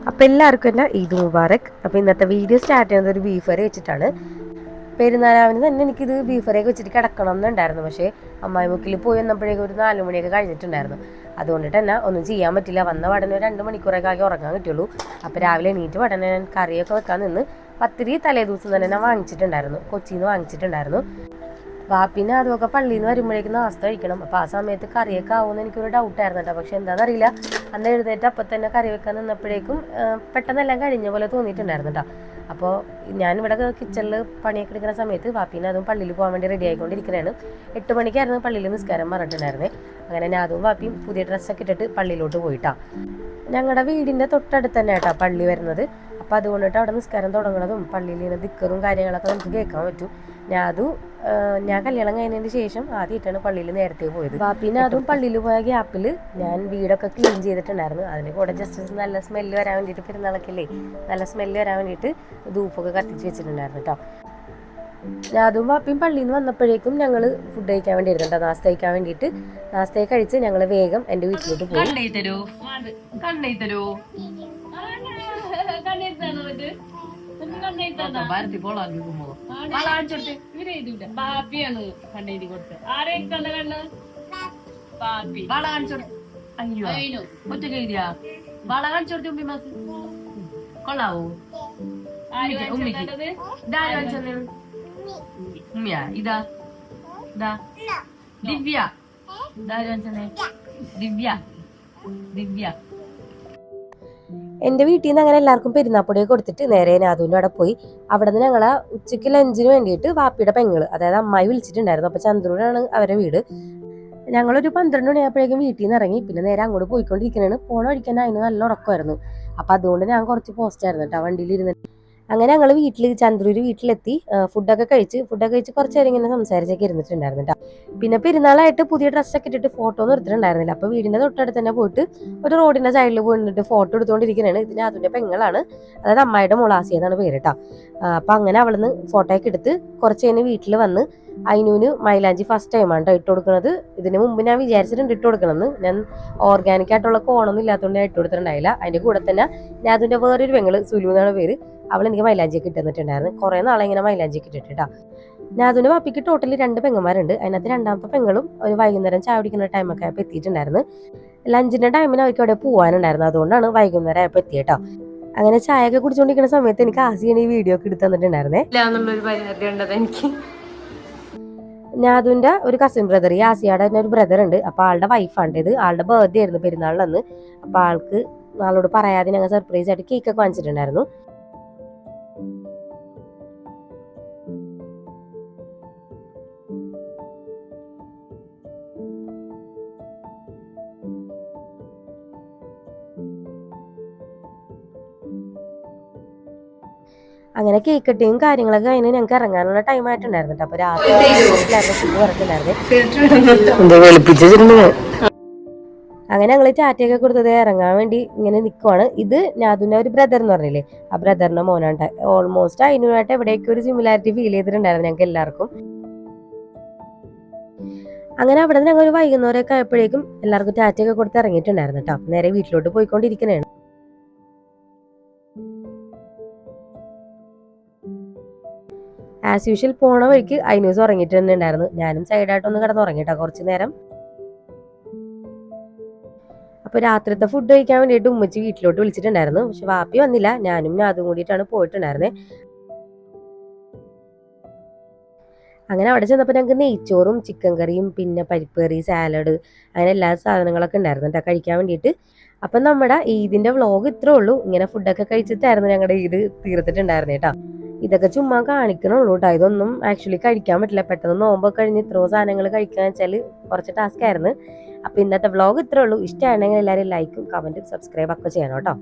അപ്പോൾ എല്ലാവർക്കും തന്നെ ഈദ് മുബാറക്. അപ്പോൾ ഇന്നത്തെ വീഡിയോ സ്റ്റാർട്ട് ചെയ്യുന്നത് ഒരു ബീഫ് കറി വെച്ചിട്ടാണ്. പെരുന്നാളാവിന് തന്നെ എനിക്കിത് ബീഫ് കറിയൊക്കെ വെച്ചിട്ട് കിടക്കണം എന്നുണ്ടായിരുന്നു. പക്ഷേ അമ്മായി മുക്കിൽ പോയി വന്നപ്പോഴേക്കും ഒരു 4 മണിയൊക്കെ കഴിഞ്ഞിട്ടുണ്ടായിരുന്നു. അതുകൊണ്ടിട്ട് തന്നെ ഒന്നും ചെയ്യാൻ പറ്റില്ല. വന്ന പഠനം 2 മണിക്കൂറൊക്കെ ആക്കി ഉറങ്ങാൻ പറ്റുള്ളൂ. അപ്പോൾ രാവിലെ എണീറ്റ് പഠനം ഞാൻ കറിയൊക്കെ വെക്കാൻ നിന്ന്. പത്തിരി തലേ ദിവസം തന്നെ ഞാൻ വാങ്ങിച്ചിട്ടുണ്ടായിരുന്നു, കൊച്ചിയിൽ നിന്ന് വാങ്ങിച്ചിട്ടുണ്ടായിരുന്നു. വാപ്പിന് അതൊക്കെ പള്ളിയിൽ നിന്ന് വരുമ്പോഴേക്കും നാസ്ത കഴിക്കണം. അപ്പോൾ ആ സമയത്ത് കറിയൊക്കെ ആവുമെന്ന് എനിക്കൊരു ഡൗട്ടായിരുന്നു കേട്ടോ. പക്ഷെ എന്താണെന്നറിയില്ല, അന്ന് എഴുന്നേറ്റ് അപ്പം തന്നെ കറി വെക്കാൻ നിന്നപ്പോഴേക്കും പെട്ടെന്നെല്ലാം കഴിഞ്ഞ പോലെ തോന്നിയിട്ടുണ്ടായിരുന്നു കേട്ടോ. അപ്പോൾ ഞാനിവിടെ കിച്ചണിൽ പണിയൊക്കെ എടുക്കുന്ന സമയത്ത് വാപ്പീനെ അതും പള്ളിയിൽ പോകാൻ വേണ്ടി റെഡി ആയിക്കൊണ്ടിരിക്കുകയാണ്. 8 മണിക്കായിരുന്നു പള്ളിയിൽ നിസ്കാരം പറഞ്ഞിട്ടുണ്ടായിരുന്നത്. അങ്ങനെ ഞാൻ അതും വാപ്പിയും പുതിയ ഡ്രസ്സൊക്കെ ഇട്ടിട്ട് പള്ളിയിലോട്ട് പോയിട്ടാണ്. ഞങ്ങളുടെ വീടിൻ്റെ തൊട്ടടുത്ത് തന്നെ കേട്ടോ പള്ളി വരുന്നത്. അപ്പോൾ അതുകൊണ്ടിട്ട് അവിടെ നിസ്കാരം തുടങ്ങുന്നതും പള്ളിയിൽ നിന്ന് ദിക്കറും കാര്യങ്ങളൊക്കെ നമുക്ക് കേൾക്കാൻ പറ്റും. ഞാൻ കല്യാണം കഴിഞ്ഞതിന് ശേഷം ആദ്യമായിട്ടാണ് പള്ളിയിൽ നേരത്തെ പോയത്. പിന്നെ അതും പള്ളിയിൽ പോയ ഗ്യാപ്പിൽ ഞാൻ വീടൊക്കെ ക്ലീൻ ചെയ്തിട്ടുണ്ടായിരുന്നു. അതിന് കൂടെ ജസ്റ്റ് നല്ല സ്മെല്ല് വരാൻ വേണ്ടിയിട്ട്, പെരുന്നാളൊക്കെയല്ലേ, നല്ല സ്മെല്ല് വരാൻ വേണ്ടിയിട്ട് ധൂപ്പൊക്കെ കത്തിച്ച് വെച്ചിട്ടുണ്ടായിരുന്നു കേട്ടോ. അതും വാപ്പിയും പള്ളിയിൽ നിന്ന് വന്നപ്പോഴേക്കും ഞങ്ങൾ ഫുഡ് കഴിക്കാൻ വേണ്ടി ഇരുന്നുണ്ടോ, നാസ്ത കഴിക്കാൻ വേണ്ടിയിട്ട്. നാസ്തയെ കഴിച്ച് ഞങ്ങൾ വേഗം എൻ്റെ വീട്ടിലോട്ട് പോയി. കൊള്ളാവോ ഇതാ ദിവ്യ ദിവ്യ ദിവ്യ. എൻ്റെ വീട്ടിൽ നിന്ന് അങ്ങനെ എല്ലാവർക്കും പെരുന്നാപ്പൊടിയൊക്കെ കൊടുത്തിട്ട് നേരെ നാദൂൻ്റെ അവിടെ പോയി. അവിടെ നിന്ന് ഞങ്ങൾ ഉച്ചയ്ക്ക് ലഞ്ചിന് വേണ്ടിയിട്ട് വാപ്പിയുടെ പെങ്ങള്, അതായത് അമ്മായി വിളിച്ചിട്ടുണ്ടായിരുന്നു. അപ്പോൾ ചന്ദ്രൂരാണ് അവരുടെ വീട്. ഞങ്ങളൊരു 12 മണിയായപ്പോഴേക്കും വീട്ടിൽ നിന്ന് ഇറങ്ങി. പിന്നെ നേരെ അങ്ങോട്ട് പോയിക്കൊണ്ടിരിക്കുന്നതാണ്. പോണ വഴിക്കാൻ അതിന് നല്ല ഉറക്കമായിരുന്നു. അപ്പോൾ അതുകൊണ്ട് ഞാൻ കുറച്ച് പോസ്റ്റായിരുന്നു കേട്ടോ വണ്ടിയിൽ ഇരുന്നിട്ട്. അങ്ങനെ ഞങ്ങൾ ചന്ദ്രൂര് വീട്ടിലെത്തി. ഫുഡൊക്കെ കഴിച്ച് കുറച്ച് നേരം ഇങ്ങനെ സംസാരിച്ചൊക്കെ ഇരുന്നിട്ടുണ്ടായിരുന്നു കേട്ടോ. പിന്നെ പെരുന്നാളായിട്ട് പുതിയ ഡ്രസ്സൊക്കെ ഇട്ടിട്ട് ഫോട്ടോ ഒന്നും എടുത്തിട്ടുണ്ടായിരുന്നില്ല. അപ്പോൾ വീടിൻ്റെ തൊട്ടടുത്ത് തന്നെ പോയിട്ട് ഒരു റോഡിൻ്റെ സൈഡിൽ പോയിട്ട് ഫോട്ടോ എടുത്തുകൊണ്ടിരിക്കുന്നതാണ്. ഇതിന് അതിൻ്റെ പെങ്ങളാണ്, അതായത് അമ്മായിയുടെ മോൾ ആസിയ എന്നാണ് പേര് കേട്ടോ. അപ്പോൾ അങ്ങനെ അവിടുന്ന് ഫോട്ടോയൊക്കെ എടുത്ത് കുറച്ച് കഴിഞ്ഞ് വീട്ടിൽ വന്ന് അയിനൂന് മൈലാഞ്ചി ഫസ്റ്റ് ടൈമാണ് കേട്ടോ ഇട്ട് കൊടുക്കുന്നത്. ഇതിന് മുമ്പ് ഞാൻ വിചാരിച്ചിട്ടുണ്ട് ഇട്ട് കൊടുക്കണമെന്ന്. ഞാൻ ഓർഗാനിക് ആയിട്ടുള്ള കോണൊന്നും ഇല്ലാത്തതുകൊണ്ട് ഞാൻ ഇട്ട് കൊടുത്തിട്ടുണ്ടായില്ല. അതിൻ്റെ കൂടെ തന്നെ ഞാൻ അതിൻ്റെ വേറൊരു പെങ്ങള് സുലു എന്നാണ് പേര്, അവൾ എനിക്ക് മൈലാഞ്ചിയൊക്കെ ഇട്ട് തന്നിട്ടുണ്ടായിരുന്നു. കുറേ നാളെ ഇങ്ങനെ മൈലാഞ്ചിയൊക്കെ ഇട്ടിട്ടാ. നാദുവിൻ്റെ പാപ്പിക്ക് ടോട്ടലി 2 പെങ്ങന്മാരുണ്ട്. അതിനകത്ത് രണ്ടാമത്തെ പെങ്ങളും ഒരു വൈകുന്നേരം ചായ കുടിക്കുന്ന ടൈമൊക്കെ ആയപ്പോൾ എത്തിയിട്ടുണ്ടായിരുന്നു. ലഞ്ചിൻ്റെ ടൈമിന് അവർക്ക് അവിടെ പോകാനുണ്ടായിരുന്നു. അതുകൊണ്ടാണ് വൈകുന്നേരം ആയപ്പോൾ എത്തിയേട്ടോ. അങ്ങനെ ചായയൊക്കെ കുടിച്ചുകൊണ്ടിരിക്കുന്ന സമയത്ത് എനിക്ക് ആസിയാണ് ഈ വീഡിയോ ഒക്കെ എടുത്ത് തന്നിട്ടുണ്ടായിരുന്നേ. എന്നുള്ളൊരു പരിപാടി ഉണ്ടത് എനിക്ക്. നാദുവിൻ്റെ ഒരു കസിൻ ബ്രദർ, ഈ ആസിയുടെ തന്നെ ഒരു ബ്രദർ ഉണ്ട്. അപ്പോൾ ആളുടെ വൈഫാണ് ഇത്. ആളുടെ ബർത്ത്ഡേ ആയിരുന്നു പെരുന്നാളിലന്ന്. അപ്പോൾ ആൾക്ക് ആളോട് പറയാതെ ഞങ്ങൾ സർപ്രൈസ് ആയിട്ട് കേക്കൊക്കെ വാങ്ങിച്ചിട്ടുണ്ടായിരുന്നു. അങ്ങനെ കേക്ക് കട്ടിങ്ങും കാര്യങ്ങളൊക്കെ കഴിഞ്ഞ് ഞങ്ങൾക്ക് ഇറങ്ങാനുള്ള ടൈം ആയിട്ടുണ്ടായിരുന്നു കേട്ടോ. അപ്പോൾ രാത്രി അങ്ങനെ ഞങ്ങൾ ടാറ്റയൊക്കെ കൊടുത്തത് ഇറങ്ങാൻ വേണ്ടി ഇങ്ങനെ നിൽക്കുവാണ്. ഇത് നാദുവിൻ്റെ ഒരു ബ്രദർ എന്ന് പറഞ്ഞില്ലേ, ആ ബ്രദറിന്റെ മോനാണ്. ഓൾമോസ്റ്റ് അതിനുമായിട്ട് എവിടെയൊക്കെ ഒരു സിമിലാരിറ്റി ഫീൽ ചെയ്തിട്ടുണ്ടായിരുന്നു ഞങ്ങൾക്ക് എല്ലാവർക്കും. അങ്ങനെ അവിടെ നിന്ന് ഞങ്ങൾ ഒരു വൈകുന്നേരമൊക്കെ ആയപ്പോഴേക്കും എല്ലാവർക്കും ടാറ്റയൊക്കെ കൊടുത്ത് ഇറങ്ങിയിട്ടുണ്ടായിരുന്നു കേട്ടോ. നേരെ വീട്ടിലോട്ട് പോയിക്കൊണ്ടിരിക്കുന്നതാണ്. ആസ് യൂഷ്വൽ പോണ വഴിക്ക് ഐനൂസ് ഉറങ്ങിയിട്ട് തന്നെ ഉണ്ടായിരുന്നു. ഞാനും സൈഡായിട്ടൊന്ന് കിടന്നുറങ്ങിട്ടോ കുറച്ച് നേരം. അപ്പോൾ രാത്രിത്തെ ഫുഡ് കഴിക്കാൻ വേണ്ടിയിട്ട് ഉമ്മച്ചി വീട്ടിലോട്ട് വിളിച്ചിട്ടുണ്ടായിരുന്നു. പക്ഷെ വാപ്പി വന്നില്ല. ഞാനും അതും കൂടിയിട്ടാണ് പോയിട്ടുണ്ടായിരുന്നത്. അങ്ങനെ അവിടെ ചെന്നപ്പോൾ ഞങ്ങൾക്ക് നെയ്ച്ചോറും ചിക്കൻ കറിയും പിന്നെ പരിപ്പ് കറി, സാലഡ്, അങ്ങനെ എല്ലാ സാധനങ്ങളൊക്കെ ഉണ്ടായിരുന്നു കേട്ടോ കഴിക്കാൻ വേണ്ടിയിട്ട്. അപ്പം നമ്മുടെ ഈദിൻ്റെ വ്ളോഗ് ഇത്രേ ഉള്ളൂ. ഇങ്ങനെ ഫുഡൊക്കെ കഴിച്ചിട്ടായിരുന്നു ഞങ്ങളുടെ ഈദ് തീർത്തിട്ടുണ്ടായിരുന്നത് കേട്ടോ. ഇതൊക്കെ ചുമ്മാ കാണിക്കണുള്ളൂ കേട്ടോ. ഇതൊന്നും ആക്ച്വലി കഴിക്കാൻ പറ്റില്ല. പെട്ടെന്ന് നോമ്പൊക്കെ കഴിഞ്ഞ് ഇത്രയോ സാധനങ്ങൾ കഴിക്കുക വെച്ചാൽ കുറച്ച് ടാസ്ക് ആയിരുന്നു. അപ്പോൾ ഇന്നത്തെ വ്ളോഗ് ഇത്രേ ഉള്ളൂ. ഇഷ്ടമാണെങ്കിൽ എല്ലാവരും ലൈക്കും കമൻറ്റും സബ്സ്ക്രൈബ് ഒക്കെ ചെയ്യണം കേട്ടോ.